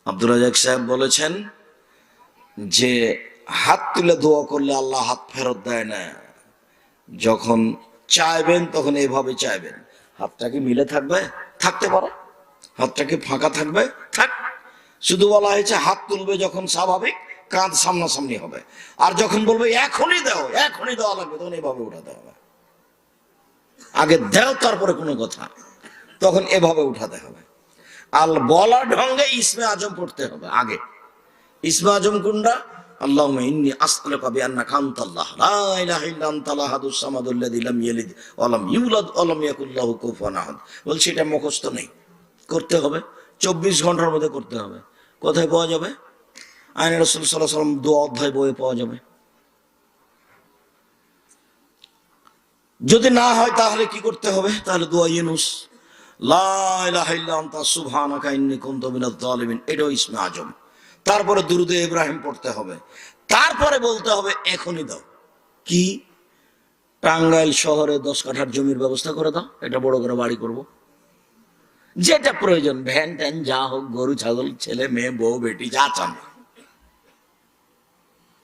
আব্দুর রাজাক সাহেব বলেছেন যে হাত তুলে দোয়া করলে আল্লাহ হাত ফেরত দেয় না। যখন চাইবেন তখন এইভাবে চাইবেন, হাতটা কি মিলে থাকবে? থাকতে পারে। হাতটা কি ফাঁকা থাকবে? থাক। শুধু বলা হয়েছে হাত তুলবে যখন স্বাভাবিক, কাঁধ সামনাসামনি হবে। আর যখন বলবে এখনই দাও, এখনই দেওয়া লাগবে, তখন এভাবে উঠাতে হবে। আগে দেও তারপরে কোনো কথা, তখন এভাবে উঠাতে হবে। আল বলা ঢঙ্গে ইসমে আজম পড়তে হবে আগে। ইসমে আজম কোনটা? আল্লাহুম্মা ইন্নী আসআলুকা বিআন্নাকা আনতাল্লাহ লা ইলাহা ইল্লা আনতাল আহাদুস সামাদুল্লাযী লাম ইয়ালিদ ওয়া লাম ইউলাদ ওয়া লাম ইয়াকুল লাহু কুফুয়ান আহাদ। বলছি এটা মুখস্থ নেই, করতে হবে। 24 ঘন্টার মধ্যে করতে হবে। কোথায় পাওয়া যাবে? আইন রাসূল সাল্লাল্লাহু আলাইহি ওয়াসাল্লাম দোয়া অধ্যায় বইয়ে পাওয়া যাবে। যদি না হয় তাহলে কি করতে হবে? তাহলে দোয়া ইউনুস, লা ইলাহা ইল্লা আনতা সুবহানাকা ইন্নী কুনতু মিনাজ জালিমিন, এটাও ইসমে আজম। তারপরে দুরুদে ইব্রাহিম পড়তে হবে। তারপরে বলতে হবে এখনই দাও। কি? টাঙ্গাইল শহরে 10 কাঠার জমির ব্যবস্থা করে দাও, এটা বড় করে বাড়ি করব। যেটা প্রয়োজন, ভ্যান ট্যান যা হোক, গরু ছাগল, ছেলে মেয়ে, বউ বেটি, যা চান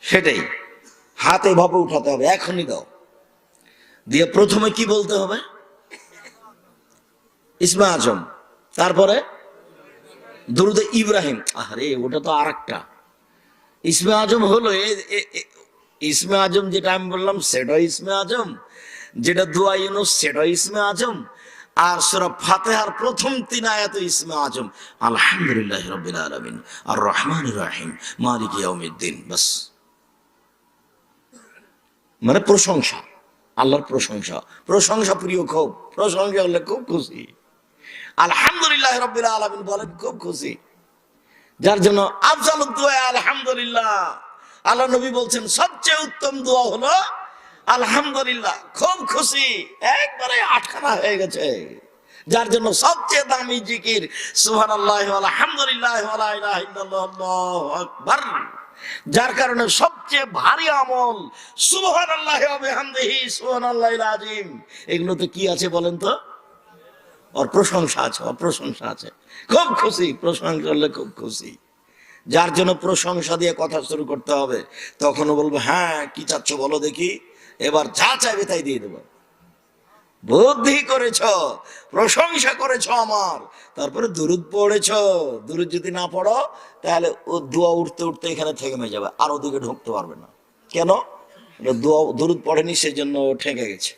সেটাই। হাতে ভাবে উঠাতে হবে, এখনই দাও। দিয়ে প্রথমে কি বলতে হবে? ইসমে আজম, তারপরে দুরুদে ইব্রাহিম। আরে ওটা তো আর একটা। ইসমে আজম হলো ইসমে আজম যেটা আমি বললাম সেটা ইসমে আজম, যেটা দোয়া ইউনুস সেটা ইসমে আজম, আর সূরা ফাতিহার প্রথম 3 আয়াত ইসমে আজম। আলহামদুলিল্লাহি রাব্বিল আলামিন আর রহমানির রহিম মালিকি ইয়াউমিদ্দিন। বাস, মানে প্রশংসা, আল্লাহর প্রশংসা। প্রশংসা প্রিয়, খুব প্রশংসা হলে খুব খুশি। আলহামদুলিল্লাহি রাব্বিল আলামিন বলেন খুব খুশি, যার জন্য আফজালুদ দুআ আলহামদুলিল্লাহ। আল্লাহ নবী বলছেন সবচেয়ে উত্তম দোয়া হলো আলহামদুলিল্লাহ। খুব খুশি, একবারে আটখানা হয়ে গেছে। যার জন্য সবচেয়ে দামি জিকির সুবহানাল্লাহি ওয়া আলহামদুলিল্লাহি ওয়া লা ইলাহা ইল্লাল্লাহু আল্লাহু আকবার। যার কারণে সবচেয়ে ভারী আমল সুবহানাল্লাহি ওয়া বিহামদিহি সুবহানাল্লাহিল আযীম। এগুলোতে কি আছে বলেন তো? ওর প্রশংসা আছে, ওর প্রশংসা আছে। খুব খুশি, প্রশংসা করলে খুব খুশি। যার জন্য প্রশংসা দিয়ে কথা শুরু করতে হবে। তখনও বলবো হ্যাঁ কি চাচ্ছ বলো দেখি, এবার যা চাইবে তাই দিয়ে দেবো। বুদ্ধি করেছ, প্রশংসা করেছ আমার, তারপরে দুরুদ পড়েছ। দুরুদ যদি না পড়ো তাহলে ও দোয়া উঠতে উঠতে এখানে থেমে যাবে, আর ওদিকে ঢুকতে পারবে না। কেন? দোয়া দুরুদ পড়েনি, সেই জন্য ও ঠেকে গেছে।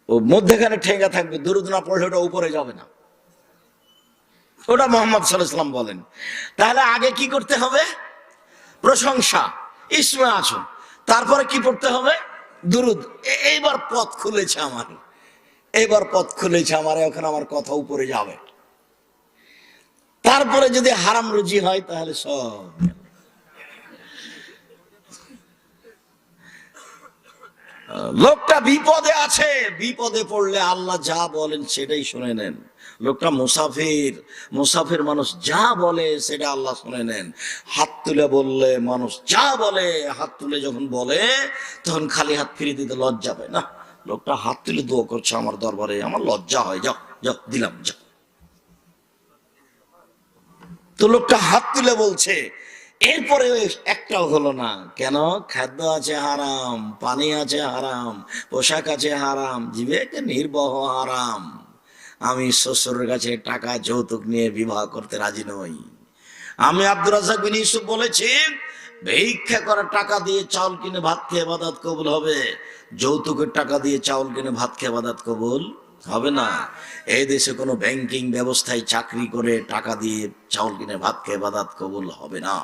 ও মধ্যেখানে ঠেঙ্গা থাকবে, দুরুদ না পড়লে ওটা উপরে যাবে না। ওটা মুহাম্মদ সাল্লাল্লাহু আলাইহি ওয়াসাল্লাম বলেন। তাহলে আগে কি করতে হবে? প্রশংসা, ইসমে আজম। তারপরে কি পড়তে হবে? দুরুদ। এইবার পথ খুলেছে আমার, এইবার পথ খুলেছে আমার, এখন আমার কথা উপরে যাবে। তারপরে যদি হারাম রুজি হয় তাহলে সব। লোকটা বিপদে আছে, বিপদে পড়লে আল্লাহ যা বলেন সেটাই শুনে নেন। লোকটা মুসাফির, মুসাফির মানুষ যা বলে সেটা আল্লাহ শুনে নেন। হাত তুলে বললে মানুষ যা বলে, হাত তুলে যখন বলে তখন খালি হাত ফিরিয়ে দিতে লজ্জা পায় না। লোকটা হাত তুলে দোয়া করছে আমার দরবারে, আমার লজ্জা হয়, যাও যাও দিলাম যাও। তো লোকটা হাত তুলে বলছে, এরপরে একটাও হলো না। কেন? খাদ্য আছে হারাম, পানি আছে হারাম, পোশাক আছে হারাম, জিভে একটা নির্বহ হারাম। আমি শ্বশুরের কাছে টাকা যৌতুক নিয়ে বিবাহ করতে রাজি নই। আমি আব্দুর রাজ্জাক বিন ইউসুফ বলেছি, ভিক্ষা করা টাকা দিয়ে চাউল কিনে ভাত খেয়ে ইবাদত কবুল হবে, যৌতুকের টাকা দিয়ে চাউল কিনে ভাত খেয়ে ইবাদত কবুল হবে না। এই দেশে কোনো ব্যাংকিং ব্যবস্থায় চাকরি করে টাকা দিয়ে চাউল কিনে ভাত খেয়ে ইবাদত কবুল হবে না।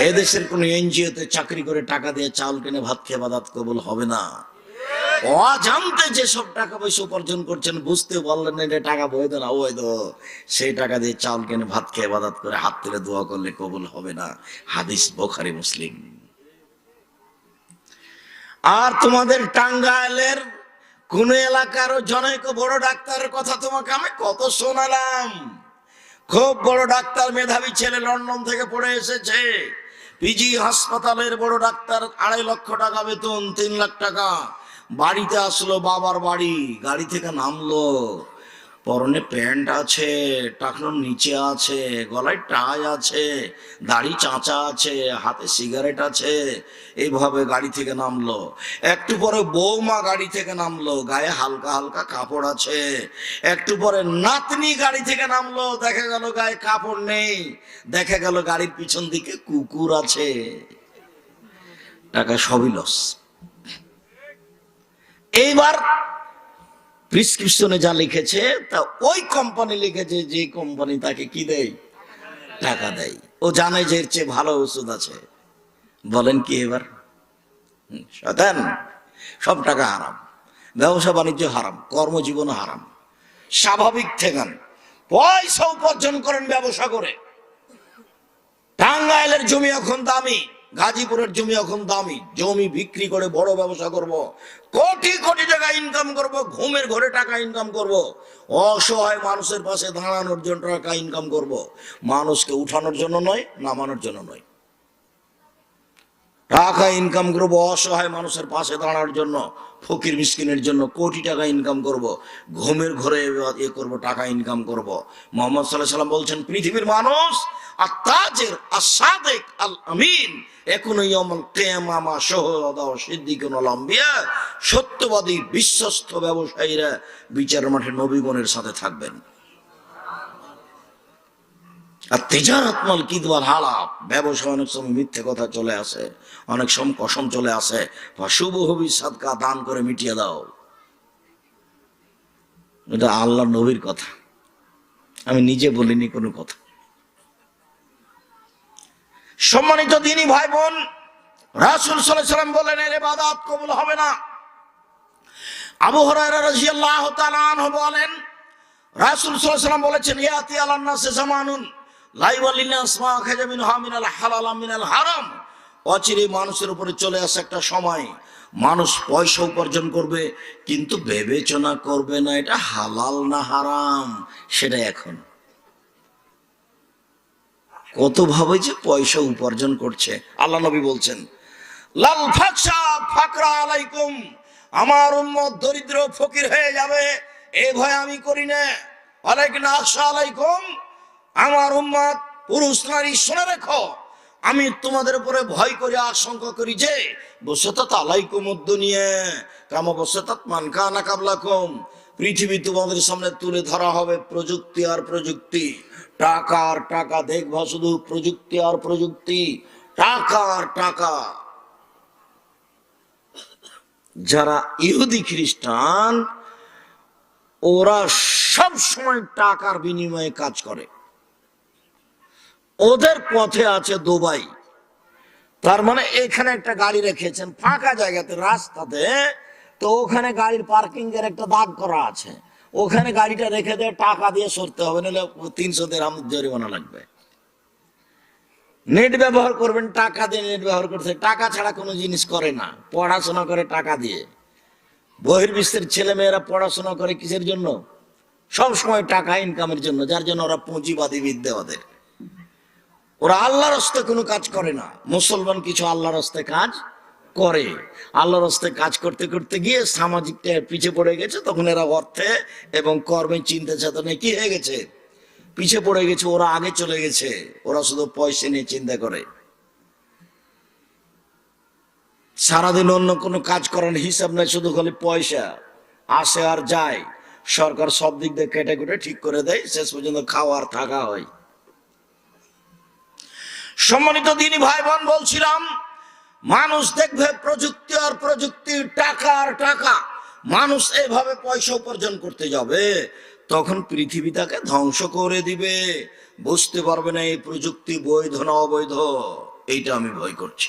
এই দেশের কোন এনজিওতে চাকরি করে টাকা দিয়ে চাউল কিনে ভাত খেয়ে ইবাদত কবুল হবে না। অজান্তে যেসব টাকা পয়সা উপার্জন করছেন, বুঝতে পারলেন এটা টাকা বৈধ না অবৈধ, সেই টাকা দিয়ে চাউল কিনে ভাত খেয়ে ইবাদত করে হাত তুলে দোয়া করলে কবুল হবে না। হাদিস বুখারী মুসলিম। আর তোমাদের টাঙ্গাইলের কোন এলাকার জনৈক বড় ডাক্তারের কথা তোমাকে আমি কত শোনালাম। খুব বড় ডাক্তার, মেধাবী ছেলে, লন্ডন থেকে পড়ে এসেছে। পিজি হাসপাতালের বড় ডাক্তার, 2.5 লক্ষ টাকা বেতন, 3 লাখ টাকা। বাড়িতে আসলো, বাবার বাড়ি, গাড়ি থেকে নামলো, পরনে প্যান্ট আছে, টাকনোর নিচে আছে, গলায় টাই আছে, দাড়ি চাঁচা আছে, হাতে সিগারেট আছে, এইভাবে গাড়ি থেকে নামলো। একটু পরে বৌমা গাড়ি থেকে নামলো, গায়ে হালকা হালকা কাপড় আছে। একটু পরে নাতনি গাড়ি থেকে নামলো, দেখা গেল গায়ে কাপড় নেই, দেখা গেল গাড়ির পিছন দিকে কুকুর আছে। টাকা সবই লস। এইবার প্রেসক্রিপশনে যা লিখেছে তা ওই কোম্পানি লিখেছে যে কোম্পানি তাকে কি দেয়, টাকা দেয়। ও জানে যে এর চেয়ে ভালো ওষুধ আছে। বলেন কি এবার? শয়তান। সব টাকা হারাম, ব্যবসা বাণিজ্য হারাম, কর্মজীবন হারাম। স্বাভাবিক থেকেন, পয়সা উপার্জন করেন ব্যবসা করে। টাঙ্গাইলের জমি এখন দামি, গাজীপুরের জমি এখন দামি। জমি বিক্রি করে বড় ব্যবসা করব, কোটি কোটি টাকা ইনকাম করব, ঘুমের ঘরে টাকা ইনকাম করব, অসহায় মানুষের পাশে দাঁড়ানোর জন্য টাকা ইনকাম করব। মানুষকে উঠানোর জন্য নয়, নামানোর জন্য নয়। টাকা ইনকাম করব অসহায় মানুষের পাশে দাঁড়ানোর জন্য, ফকির মিসকিনের জন্য কোটি টাকা ইনকাম করব, ঘুমের ঘরে এ করব, টাকা ইনকাম করব। মোহাম্মদ সাল্লাল্লাহু আলাইহি ওয়াসাল্লাম বলছেন, পৃথিবীর মানুষ আত-তাজির আস-সাদিক আল-আমিন ইয়াকুনু ইয়াউমাল কিয়ামা মা শুহাদা ওয়া সিদ্দিকুন ওয়াল আম্বিয়া, সত্যবাদী বিশ্বস্ত ব্যবসায়ীরা বিচারের মাঠে নবীগণের সাথে থাকবেন। আর তিজারাত মাল কিদওয়াল হালাব, ব্যবসা অনেক সময় মিথ্যে কথা চলে আসে, অনেক সময় কসম চলে আসে। শুভ হবি সাদকা, দান করে মিটিয়ে দাও। এটা আল্লাহ নবীর কথা, আমি নিজে বলিনি কোনো কথা। সম্মানিত দিনী ভাই বোন, রাসূল সাল্লাল্লাহু আলাইহি ওয়াসাল্লাম বলেন এর ইবাদত কবুল হবে না। আবু হুরায়রা রাদিয়াল্লাহু তাআলা আনহু বলেন, রাসূল সাল্লাল্লাহু আলাইহি ওয়াসাল্লাম বলেছেন, ইয়াতি আলান নাসি জামানুন লা ইওয়ালিনা আসমা খাজা মিনহা মিনাল হালাল মিনাল হারাম। অচিরে মানুষের উপরে চলে আসে একটা সময়, মানুষ পয়সা উপার্জন করবে কিন্তু বিবেচনা করবে না এটা হালাল না হারাম। সেটা এখন কত ভাবে যে পয়সা উপার্জন করছে। আল্লাহ নবী বলছেন, লাল ফাকশা ফাকরা আলাইকুম, আমার উম্মত দরিদ্র ফকির হয়ে যাবে এই ভয় আমি করি না। ওয়ালাইকুম আলাইকুম, আমার উম্মত পুরুষ নারী শুনে রেখো, আমি তোমাদের উপরে ভয় করি, আশঙ্কা করি যে বসতাত আলাইকুম দুনিয়া কামা বসতাত মান কানা কাবলাকুম, পৃথিবী তোমাদের সামনে তুলে ধরা হবে প্রযুক্তি আর প্রযুক্তি, টাকা আর টাকা। দেখবা শুধু প্রযুক্তি আর প্রযুক্তি, টাকা আর টাকা। যারা ইহুদি খ্রিস্টান ওরা সব সময় টাকার বিনিময়ে কাজ করে। ওদের পথে আছে দুবাই। তার মানে এখানে একটা গাড়ি রেখেছেন ফাঁকা জায়গাতে, রাস্তাতে, তো ওখানে গাড়ির পার্কিং এর একটা দাগ করা আছে, ওখানে গাড়িটা রেখে দিয়ে টাকা দিয়ে সরতে হবে, নাহলে 300 দিরহাম জরিমানা লাগবে। নেট ব্যবহার করবেন, টাকা দিয়ে নেট ব্যবহার করতে, টাকা ছাড়া কোনো জিনিস করে না। পড়াশোনা করে টাকা দিয়ে, বহির্বিশ্বের ছেলে মেয়েরা পড়াশোনা করে কিসের জন্য? সব সময় টাকা ইনকামের জন্য, যার জন্য ওরা পুঁজিবাদী বিদ্যা ওদের। ওরা আল্লাহর রাস্তে কোনো কাজ করে না। মুসলমান কিছু আল্লাহর রাস্তে কাজ করে, আল্লাহর রাস্তে কাজ করতে করতে গিয়ে সামাজিকটা পিছে পড়ে গেছে, তখন এরা অর্থে এবং কর্মে চিন্তা চেতনায় কি হয়ে গেছে, পিছে পড়ে গেছে। ওরা আগে চলে গেছে, ওরা শুধু পয়সা নিয়ে চিন্তা করে। সারাদিন অন্য কোনো কাজ করার হিসাব নাই, শুধু খালি পয়সা আসে আর যায়। সরকার সব দিক দিয়ে কেটে কুটে ঠিক করে দেয়, শেষ পর্যন্ত খাওয়া আর থাকা হয়। সম্মানিত দিনী ভাই বোন, বলছিলাম মানুষ দেখবে প্রযুক্তি আর প্রযুক্তি, টাকা আর টাকা। মানুষ এভাবে পয়সা উপার্জন করতে যাবে, তখন পৃথিবী তাকে ধ্বংস করে দিবে। বুঝতে পারবে না এই প্রযুক্তি বৈধ না অবৈধ। এইটা আমি ভয় করছি।